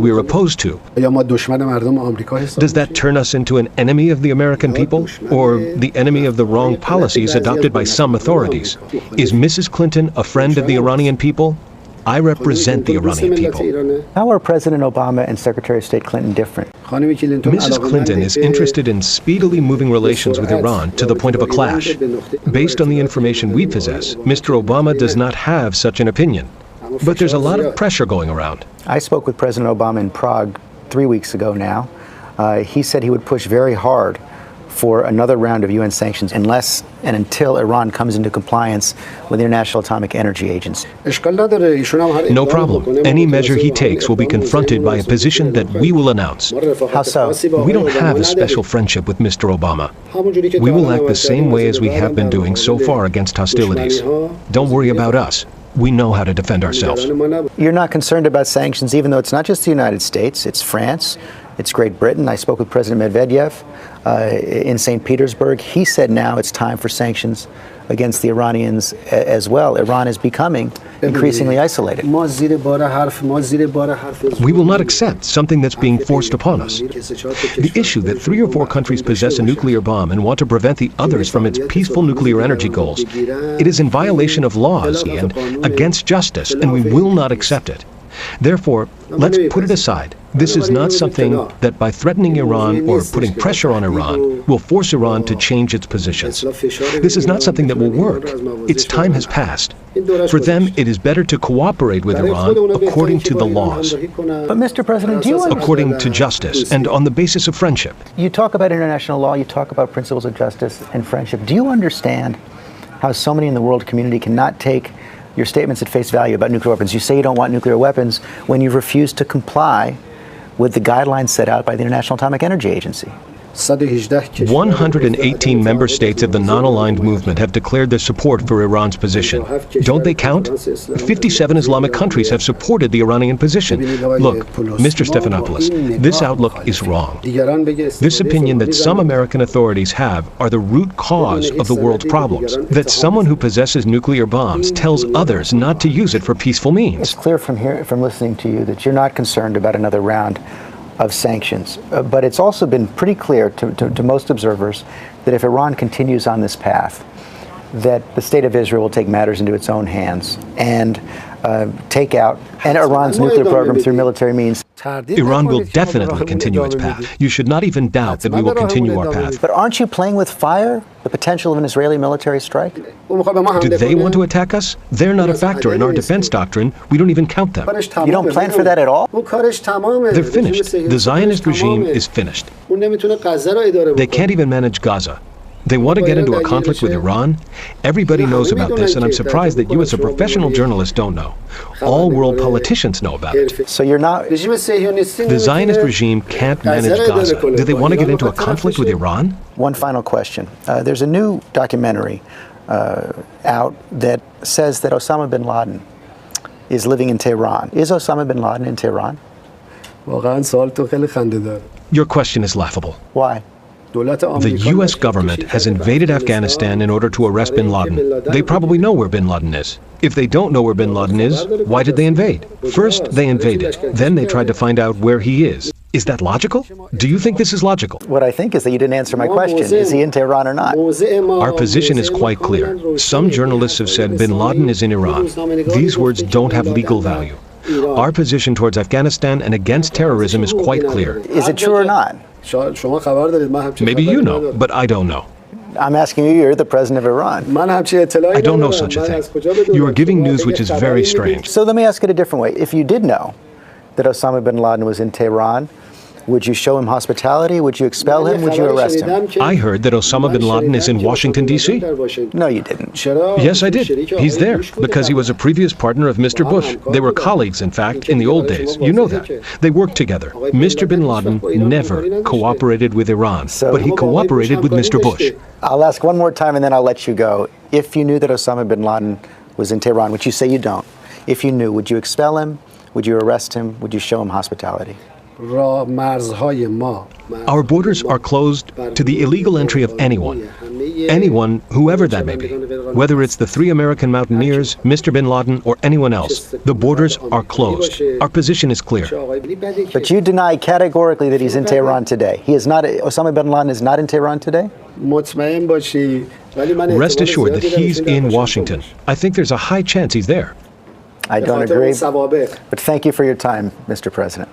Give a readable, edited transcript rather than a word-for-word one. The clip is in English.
we're opposed to. Does that turn us into an enemy of the American people, or the enemy of the wrong policies adopted by some authorities? Is Mrs. Clinton a friend of the Iranian people? I represent the Iranian people. How are President Obama and Secretary of State Clinton different? Mrs. Clinton is interested in speedily moving relations with Iran to the point of a clash. Based on the information we possess, Mr. Obama does not have such an opinion. But there's a lot of pressure going around. I spoke with President Obama in Prague 3 weeks ago now. He said he would push very hard for another round of UN sanctions unless and until Iran comes into compliance with the International Atomic Energy Agency. No problem. Any measure he takes will be confronted by a position that we will announce. How so? We don't have a special friendship with Mr. Obama. We will act the same way as we have been doing so far against hostilities. Don't worry about us. We know how to defend ourselves. You're not concerned about sanctions, even though it's not just the United States, it's France, it's Great Britain. I spoke with President Medvedev in St. Petersburg. He said now it's time for sanctions against the Iranians as well. Iran is becoming increasingly isolated. We will not accept something that's being forced upon us. The issue that 3 or 4 countries possess a nuclear bomb and want to prevent the others from its peaceful nuclear energy goals, it is in violation of laws and against justice, and we will not accept it. Therefore, let's put it aside. This is not something that by threatening Iran or putting pressure on Iran will force Iran to change its positions. This is not something that will work. Its time has passed. For them, it is better to cooperate with Iran according to the laws. But Mr. President, do you understand? According to justice and on the basis of friendship. You talk about international law, you talk about principles of justice and friendship. Do you understand how so many in the world community cannot take your statements at face value about nuclear weapons? You say you don't want nuclear weapons when you've refused to comply with the guidelines set out by the International Atomic Energy Agency. 118 member states of the non-aligned movement have declared their support for Iran's position. Don't they count? 57 Islamic countries have supported the Iranian position. Look, Mr. Stephanopoulos, this outlook is wrong. This opinion that some American authorities have are the root cause of the world's problems. That someone who possesses nuclear bombs tells others not to use it for peaceful means. It's clear from listening to you that you're not concerned about another round of sanctions. But it's also been pretty clear to most observers that if Iran continues on this path, that the state of Israel will take matters into its own hands and take out Iran's nuclear program through military means. Iran will definitely continue its path. You should not even doubt that we will continue our path. But aren't you playing with fire, the potential of an Israeli military strike? Do they want to attack us? They're not a factor in our defense doctrine. We don't even count them. You don't plan for that at all? They're finished. The Zionist regime is finished. They can't even manage Gaza. They want to get into a conflict with Iran. Everybody knows about this, and I'm surprised that you as a professional journalist don't know. All world politicians know about it. So you're not... The Zionist regime can't manage Gaza. Do they want to get into a conflict with Iran? One final question. There's a new documentary out that says that Osama bin Laden is living in Tehran. Is Osama bin Laden in Tehran? Your question is laughable. Why? The U.S. government has invaded Afghanistan in order to arrest bin Laden. They probably know where bin Laden is. If they don't know where bin Laden is, why did they invade? First, they invaded. Then they tried to find out where he is. Is that logical? Do you think this is logical? What I think is that you didn't answer my question. Is he in Tehran or not? Our position is quite clear. Some journalists have said bin Laden is in Iran. These words don't have legal value. Our position towards Afghanistan and against terrorism is quite clear. Is it true or not? Maybe you know, but I don't know. I'm asking you, you're the president of Iran. I don't know such a thing. You are giving news which is very strange. So let me ask it a different way. If you did know that Osama bin Laden was in Tehran, would you show him hospitality? Would you expel him? Would you arrest him? I heard that Osama bin Laden is in Washington, D.C. No, you didn't. Yes, I did. He's there because he was a previous partner of Mr. Bush. They were colleagues, in fact, in the old days. You know that. They worked together. Mr. bin Laden never cooperated with Iran, but he cooperated with Mr. Bush. I'll ask one more time and then I'll let you go. If you knew that Osama bin Laden was in Tehran, which you say you don't, if you knew, would you expel him? Would you arrest him? Would you show him hospitality? Our borders are closed to the illegal entry of anyone. Anyone, whoever that may be, whether it's the 3 American mountaineers, Mr. Bin Laden, or anyone else, the borders are closed. Our position is clear. But you deny categorically that he's in Tehran today. He is not. Osama bin Laden is not in Tehran today? Rest assured that he's in Washington. I think there's a high chance he's there. I don't agree. But thank you for your time, Mr. President.